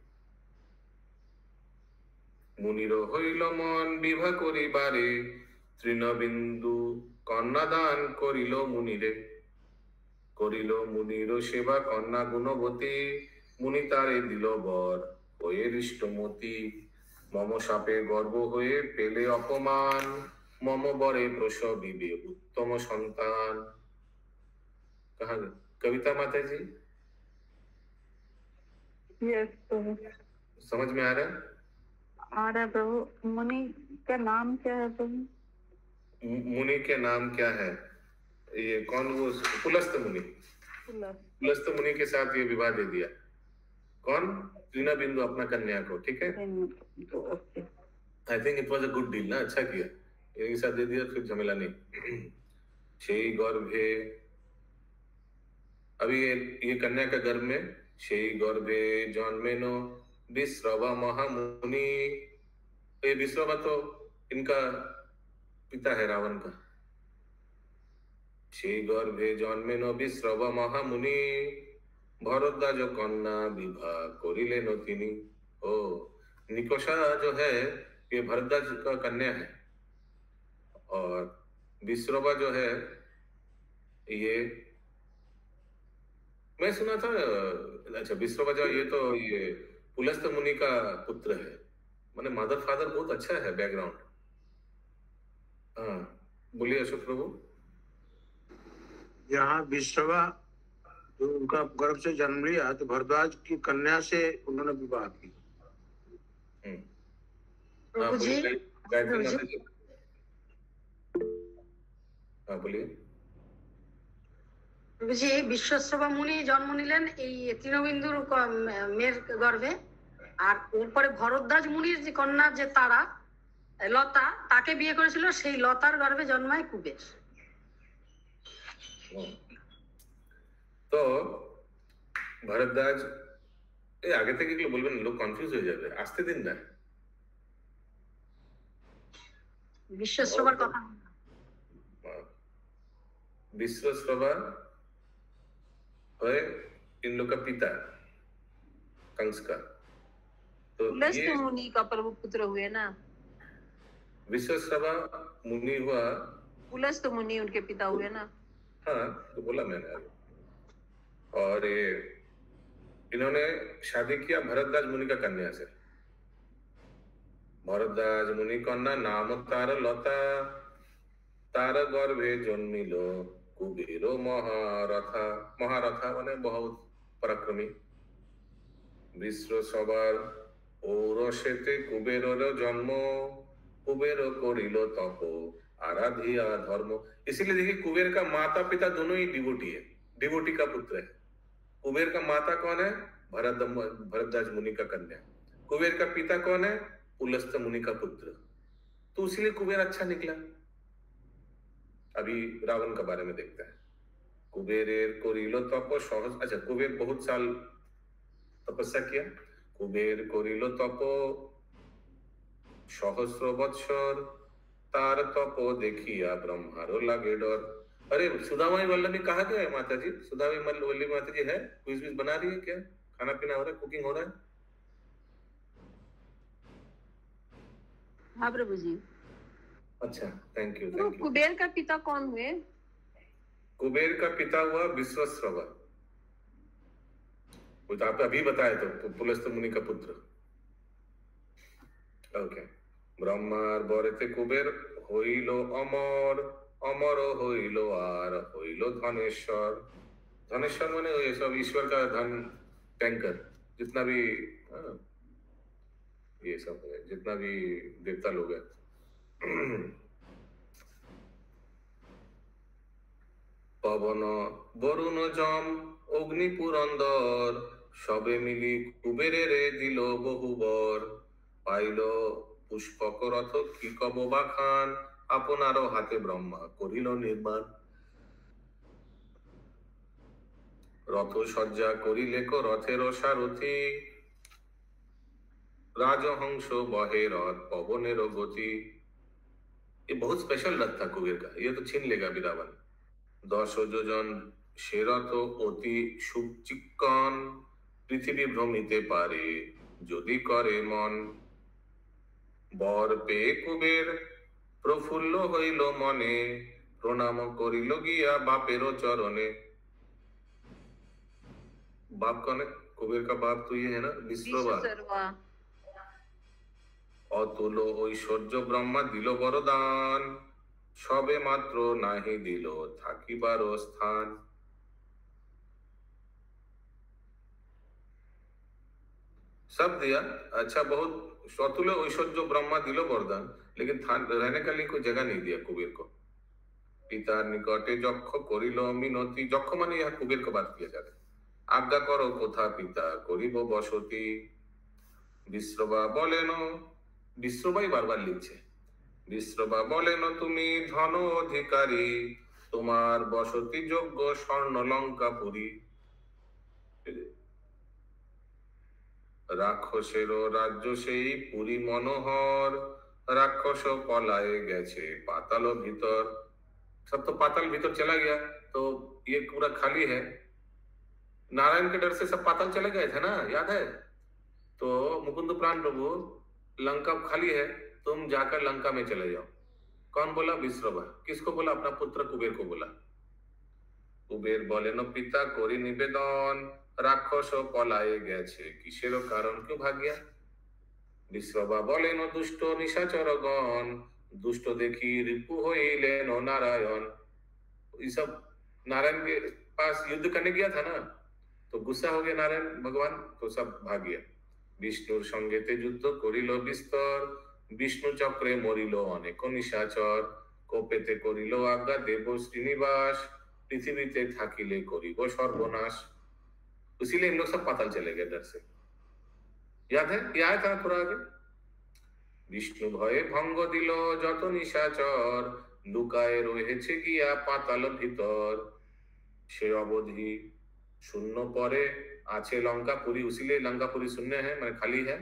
মুনির হইল মন বিভা করিবারে, তৃণবিন্দু কন্যাদান করিল মুনিরে। করিল মুনির সেবা কন্যা গুণবতী, মুনি তারে দিল বর হয়ে হৃষ্টমতি। মম সাপে গর্ব হয়ে পেলে অপমান, মম বরে প্রসবিবে उत्तम संतान। कहा कविता माता जी? यस प्रभु। समझ में आ रहा है? आ रहा है प्रभु। मुनि का नाम क्या है प्रभु? मुनि के नाम क्या है? ये कौन? वो पुलस्त मुनि। पुलस्त मुनि के साथ ये विवाह दे दिया। कौन? तृणबिंदु अपना कन्या को। ठीक है, I think it was a good deal ना, अच्छा किया। इनके साथ दे दिया, फिर झमेला नहीं। शेई गर्भे, अभी ये कन्या का गर्भ में शेई गर्भे जन्मेनो विश्रवा महामुनि। ये विश्रवा तो इनका पिता है रावण का। সেই গর্ভে জন্মেন বিশ্রব মহামুনি, भरद्वाज कन्या विवाह करिलेन তিনি। ओ, निकोषा जो है ये भरद्वाज का कन्या है, और विश्रवा जो है ये मैं सुना था। अच्छा, विश्रवा जो ये तो ये पुलस्त मुनि का पुत्र है। माने मदर फादर बहुत अच्छा है बैकग्राउंड। हाँ बोलिए अशोक प्रभु। यहाँ विश्रवा जो उनका गर्भ से जन्म लिया तो भरद्वाज की कन्या से उन्होंने विवाह की। प्रभु जी, बोलिए। প্রভু জি, বিশ্বশ্রবা মুনি জন্ম নিলেন এই তৃণবিন্দুর মেয়ের গর্ভে, আর এরপরে ভরদ্বাজ মুনির যে কন্যা যে তারা লতা, তাকে বিয়ে করেছিল, সেই লতার গর্ভে জন্মায় কুবের। তো ভরদ্বাজ এই আগে থেকে এগুলো বলবেন, লোক কনফিউজ হয়ে যাবে, আসতে দিন না। বিশ্বশ্রবার কথা, विश्वश्रवा है इन लोग का पिता कंस का। तो पुलस्त मुनि का प्रभु पुत्र हुए ना। विश्वश्रवा मुनि हुआ, पुलस्त मुनि उनके पिता हुए ना। हाँ तो बोला मैंने अभी। और ये इन्होंने शादी किया भरद्वाज मुनि का कन्या से। भरद्वाज मुनि कन्या नाम तार लता, तार गर्भे जन्मिलो कुबेरो महारथा। महारथा माने बहुत पराक्रमी। विश्व सवार औरसेते कुबेरर जन्म, कुबेर करिलो तप आराधिया धर्म। इसीलिए देखिए कुबेर का माता पिता दोनों ही डिवोटी है, डिवोटी का पुत्र है। कुबेर का माता कौन है? भरद्वाज मुनि का कन्या। कुबेर का पिता कौन है? पुलस्त मुनि का पुत्र। तो इसलिए कुबेर अच्छा निकला। अभी रावण के बारे में देखते हैं। कुबेरेर करिलो तप सहज। अच्छा, कुबेर बहुत साल तपस्या किया। कुबेर करिलो तप सहस्र बत्सर, तार तप देखिया ब्रह्मारो लागे डर। अरे सुदामाई वल्लभी कहा गया है माता जी? सुदामाई वल्लभी माता जी है? क्विज विज बना रही है क्या? खाना पीना हो रहा है, कुकिंग हो रहा है? हाँ प्रभु जी। अच्छा, थैंक यू तो थैंक यू। कुबेर का पिता कौन हुए? कुबेर का पिता हुआ विश्वश्रवा। वो तो आप अभी बताए तो पुलस्त मुनि का पुत्र। ओके। ब्रह्मार बरेते कुबेर হইলো অমর, অমর হইলো আর হইলো धनेश्वर। धनेश्वर माने ये सब ईश्वर का धन टैंकर, जितना भी ये सब है, जितना भी देवता लोग हैं। पवन वरुण जम अग्नि पुरंदर, सबे मिली कुबेरे दिल बहुबर। पाइल पुष्पक रथ की कबा खान, आपनारो हाथे ब्रह्मा करिल निर्माण। रथ सज्जा करिले को रथेर सारथी, राजहंस बहे रथ पवनेर गति। ये बहुत स्पेशल रथ था कुबेर का, ये तो छीन लेगा बिरावन। 10 योजन से रथ अति सुचिक्कन, পৃথিবী ভ্রমিতে পারে যদি করে মন। বর পেয়ে কুবের প্রফুল্ল হইল মনে, প্রণাম করিল গিয়া বাপেরও চরণে। बाप कौन है? कुबेर का बाप तो ये है ना, विश्ववा। অতুল ঐশ্বর্য ব্রহ্মা দিল বরদান, সবে মাত্র নাহি দিল থাকিবার স্থান। सब दिया, अच्छा बहुत अतुल ऐश्वर्य ब्रह्मा दिलो वरदान, लेकिन रहने के लिए कोई जगह नहीं दिया कुबेर को। पितार निकटे যক্ষ করিল মিনতি, যক্ষ মানে यहाँ कुबेर को बात किया जाता है। आज्ञा करो कोथा पिता करिब बसती। विश्रवा বলেন, विश्रवाई बारबार लिखছে, विश्रवा বলেন তুমি ধন অধিকারী, তোমার বসতি যোগ্য স্বর্ণ লঙ্কাপুরী। রাক্ষসেরও রাজ্য সেই পুরী মনোহর, राक्षस पलाए गए पाताल भीतर। सब तो पाताल भीतर चला गया, तो ये पूरा खाली है। नारायण के डर से सब पाताल चले गए थे ना, याद है? तो मुकुंद प्राण प्रभु, लंका खाली है, तुम जाकर लंका में चले जाओ। कौन बोला? विश्रवा। किसको बोला? अपना पुत्र कुबेर को बोला। कुबेर बोले न पिता कोरी निवेदन, राक्षस पलाए गए किसेरो कारण क्यों भाग गया? विश्रवा बोले न दुष्ट निशाचर गण, दुष्ट देखी रिपु होइलेन नारायण। ये सब नारायण के पास युद्ध करने गया था ना, तो गुस्सा हो गया नारायण भगवान, तो सब भाग गया। विष्णुर संगेते युद्ध करिल विस्तर, विष्णु चक्रे मरिल अनेक निशाचर। कोपेते करिल आज्ञा देव श्रीनिवास, पृथ्वीते থাকিলে করিব সর্বনাশ। इसीलिए इन लोग सब पाताल चले गए डर से। याद है? ये आया था थोड़ा आगे। विष्णु भये भंग दिल যত নিশাচর, লুকায়ে রয়েছে গিয়া পাতাল ভিতর। সে অবধি শূন্য পরে আছে লঙ্কাপুरी, उसीलिए लंकापुरी शून्य है, मैंने खाली है।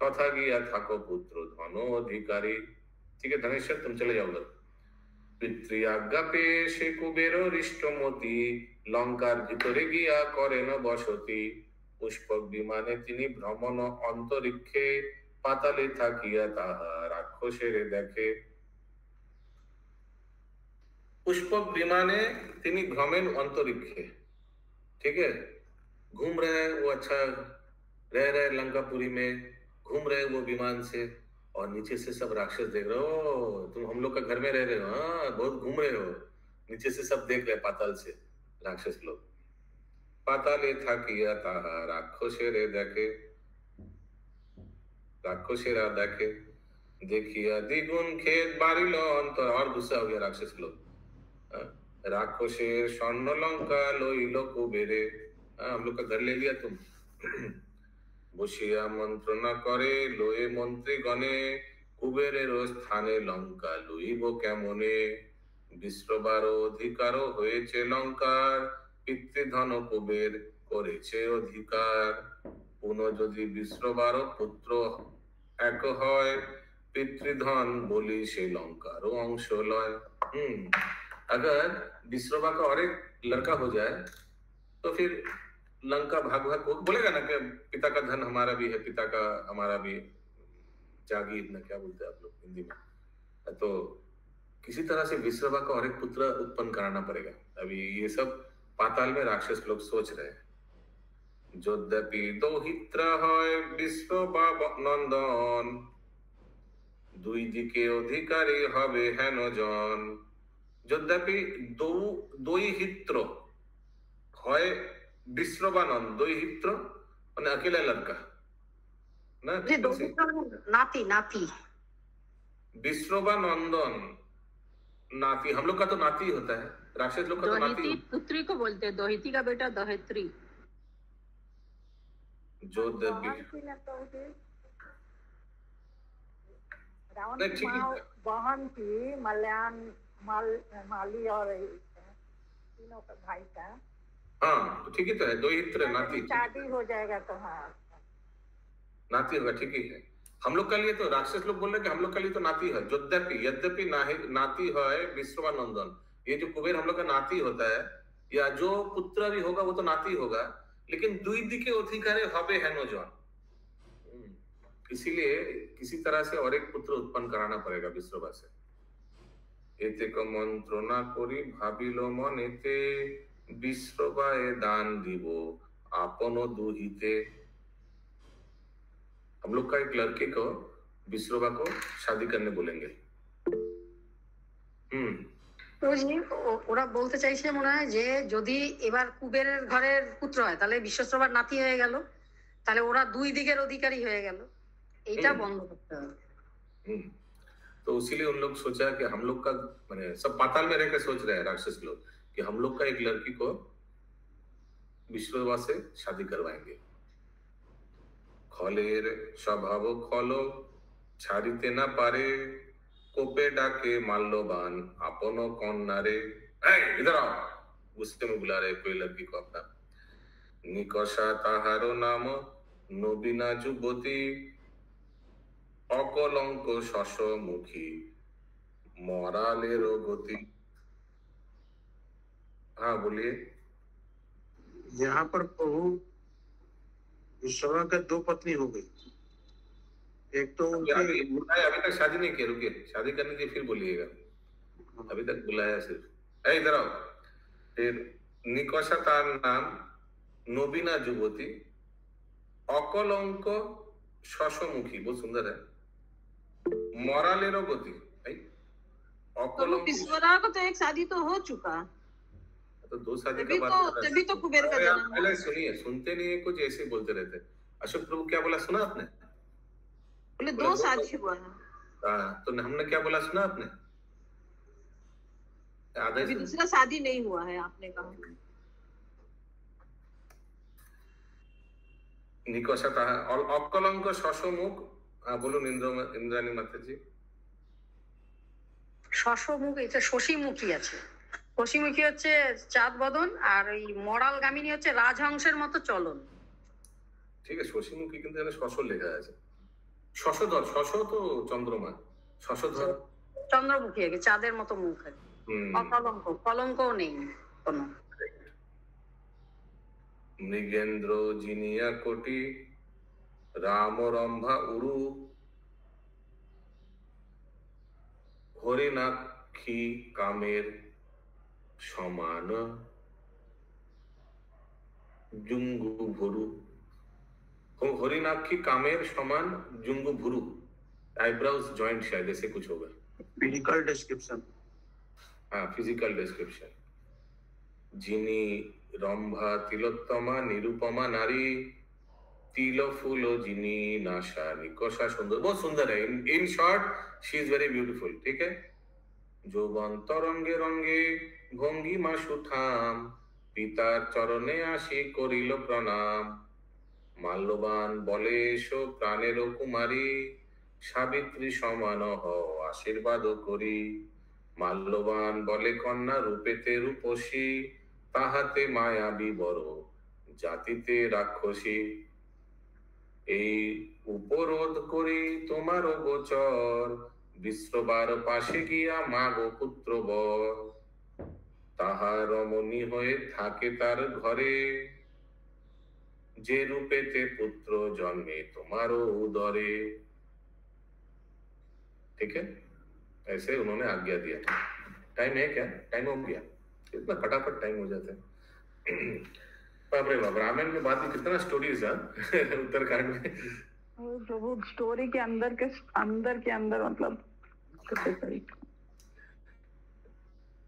तथा गया थाको पुत्र धन अधिकारी। ठीक है धनेश्वर, तुम चले जाओ उधर। पितृ आज्ञा पेये সে কুবের হৃষ্টমতি, লঙ্কার ভিতরে গিয়া করেন বসতি। পুষ্পক বিমানে তিনি ভ্রমণ অন্তরিক্ষে, পাতালে থাকিয়া তাহা রাক্ষসের দেখে। पुष्पक विमाने तिनी भ्रमण अंतरिक्षे, ठीक है, घूम रहे हैं वो, अच्छा रह रहे लंकापुरी में, घूम रहे वो विमान से, और नीचे से सब राक्षस देख रहे हो, तुम हम लोग का घर में रह रहे हो, हाँ बहुत घूम रहे हो। नीचे से सब देख रहे पाताल से राक्षस लोग। पाताले থাকিয়া তাহা রাক্ষসের দেখে, राक्षसेरा देखे, देखिया द्विगुण खेत बारिल अंतर। और गुस्सा हो गया राक्षस लोग। राक्षसेर स्वर्ण लंका लइल कुबेरे, हम लोग का घर ले लिया तुम। बसिया मंत्रणा करे लये मंत्री गणे, कुबेरेर स्थाने लंका लइब केमने। विश्रवार अधिकार হয়েছে লঙ্কার, পিতৃধন কুবের করেছে অধিকার। পুনঃ যদি বিশ্রবার পুত্র এক হয়, पितृधन बोली से लंकार अंश लय। अगर विश्रवा का और एक लड़का हो जाए तो फिर लंका भाग भाग बोलेगा ना कि पिता का धन हमारा भी है, पिता का हमारा भी, जागीर ना क्या बोलते हैं आप लोग हिंदी में। तो किसी तरह से विश्रवा का और एक पुत्र उत्पन्न कराना पड़ेगा। अभी ये सब पाताल में राक्षस लोग सोच रहे हैं। যদ্যপি দৌহিত্র হয় বিশ্ববা নন্দন, দুই দিকে অধিকারী হবে হেন জন। যদ্যপি দৈহিত্র হয় বিশ্ববানন্দ, দৈহিত্র মানে अकेला लड़का ना, नाती नाती विश्वबानंदन नाती। हम लोग का तो नाती होता है, राक्षस लोग का तो नाती। पुत्री को बोलते हैं, दोहिती का बेटा दोहित्री। जो रावण की बहन की माली और तीनों का भाई का, हाँ तो ठीक ही तो है, दोहित्र नाती। शादी हो जाएगा तो हाँ नाती होगा, ठीक ही है। हम लोग के लिए तो राक्षस लोग बोल रहे कि हम लोग के लिए तो नाती है। यद्यपि नाती है विश्वबानंदन, ये जो कुबेर हम लोग का नाती होता है, या जो पुत्र भी होगा वो तो नाती होगा, लेकिन दुई दिके अधिकारे हबे हेन जन, इसीलिए किसी तरह से और एक पुत्र उत्पन्न कराना पड़ेगा विश्रवा से। एते को मंत्रणा करी भाबिलो मनेते विश्रवाए दान दिबो आपनो दुहिते। हम लोग का एक लड़के को विश्रवा को शादी करने बोलेंगे। তো জি ওরা বলতে চাইছে মনে হয় যে যদি এবার কুবেরের ঘরের পুত্র হয় তাহলে বিশ্বশ্রবার নাতি হয়ে গেল, তাহলে ওরা দুই দিকের অধিকারী হয়ে গেল, এইটা বন্ধ করতে হবে। तो इसीलिए उन लोग सोचा कि हम लोग का माने सब पाताल में रहकर सोच रहे हैं राक्षस लोग कि हम लोग का एक लड़की को विश्ववा से शादी करवाएंगे। खलेर स्वभाव खलो ছাড়িতে না পারে कोपे डाके माल्यवान अपनो कन्या रे। इधर आओ, गुस्से में बुला रहे कोई लड़की को अपना। निकषा ताहारो नाम नबीना जुबती अकलंक शशमुखी मरालेरो गति। हाँ बोलिए। यहाँ पर प्रभु विश्रवा का दो पत्नी हो गई, एक तो अभी तक शादी नहीं किया, रुकिए शादी करने की फिर बोलिएगा, अभी तक बुलाया सिर्फ। इधर आओ। फिर निकषा तार नाम नबीना जुबती अकलंक शशमुखी, बहुत सुंदर है। मरालेरो गति, अकलंक विश्वरा को तो एक शादी तो हो चुका, तो दो शादी का बात तभी तो कुबेर का जन्म। पहले सुनिए, सुनते नहीं है, कुछ ऐसे बोलते रहते। अशोक प्रभु क्या बोला सुना आपने? बोले दो शादी हुआ है। तो हमने क्या बोला सुना आपने? अभी दूसरा शादी नहीं हुआ है आपने कहा। निकषा और अकलंक शशमुख, বলুন ইন্দ্রাণী মাতাজি। শশমুখ এটা শশীমুখী আছে, শশীমুখী হচ্ছে চাঁদ বদন, আর ওই মরাল গামিনী হচ্ছে রাজহংসের মতো চলন। ঠিক আছে, শশীমুখী কিন্তু এখানে শশ লেখা আছে। শশধর, শশ তো চন্দ্রমা, শশধর চন্দ্রমুখী আছে, চাঁদের মতো মুখ আছে। অকলঙ্ক, কলঙ্কও নেই কোনো। মৃগেন্দ্র জিনিয়া কোটি রাম রম্ভা উরু হরিণাক্ষী কামের সমান জুঙ্গু ভরু। हरिनाक्षी कामेर समान जुंगु भुरु, आईब्राउज जॉइंट शायद ऐसे कुछ होगा। Physical description. हाँ, फिजिकल डिस्क्रिप्शन। जिनी रंभा तिलोत्तमा निरुपमा नारी तिलफुलो जिनी नाशा निकषा सुंदर, बहुत सुंदर है। In short she is very beautiful. ठीक है। যৌবন তরঙ্গে রঙ্গে ভঙ্গিমা সুঠাম পিতার চরণে আসি করিল প্রণাম। মাল্যবান বলে এসো প্রাণের কুমারী সাবিত্রী সমান হও আশীর্বাদ করি। মাল্যবান বলে কন্যা রূপেতে রূপসী তাহাতে মায়াবী বড় জাতিতে রাক্ষসী। এই উপরোধ করি তোমার গোচর বিশ্ববার পাশে গিয়া মাগো পুত্র বর। তাহার রমণী হয়ে থাকে তার ঘরে যে रूपेते पुत्र जन्मे तुम्हारो उदरे। ठीक है, ऐसे उन्होंने आज्ञा दिया। टाइम है क्या? टाइम हो गया, इतना फटाफट टाइम हो जाता है। बाप रे बाप, रामायण के बाद में कितना स्टोरीज है उत्तरकांड में। प्रभु स्टोरी के अंदर मतलब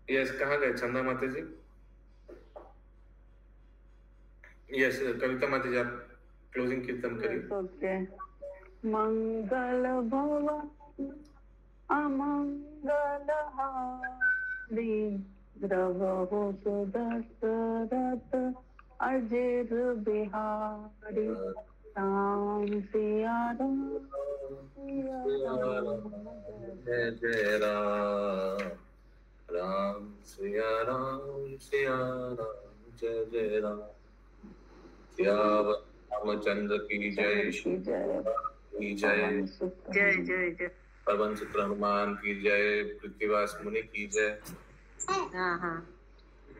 यस, कहाँ गए चंदा माता जी? यस, कविता माता जी आप क्लोजिंग कीर्तन करिए। ओके। मंगल भवन अमंगल हारी द्रवहु सुदशरथ अजर बिहारी। राम सिया राम जय जय राम, राम सिया राम जय जय राम। रामचंद्र की जय, की जय, जय जय जय। पवन सुत्र हनुमान की जय, पृथ्वीवास मुनि की जय। हाँ हाँ।